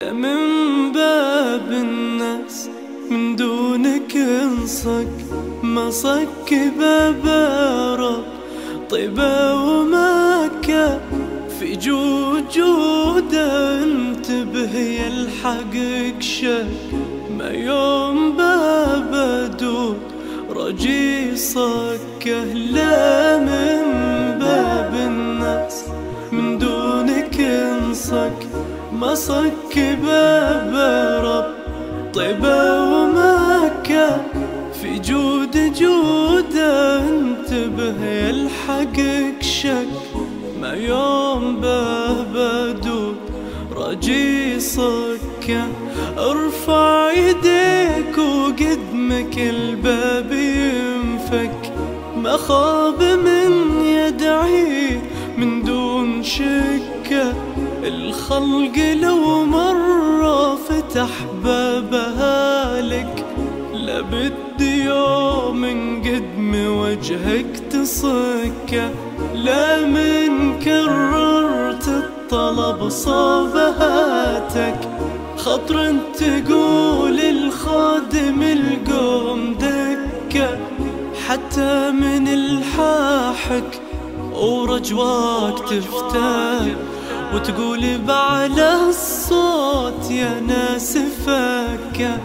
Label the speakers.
Speaker 1: من باب الناس من دونك انصك ما صك باب رب طيبة ومكة في جودة انتبه يلحقك شك ما يوم باب دود رجي صكه لا من باب الناس من دونك انصك ما صك باب رب طيبة ومكة في جودة انتبه يلحقك شك ما يوم باب دود رجي صكه ارفع يديك وقدمك الباب ينفك ما خاب من يدعي من دون شكه الخلق لو مرة فتح بابها لك لابد يوم من قدم وجهك تصكه لا من كررت الطلب صابهاتك خطر تقول الخادم القوم دكه حتى من الحاحك ورجواك تفتح وتقول بعلى الصوت يا ناس فكه.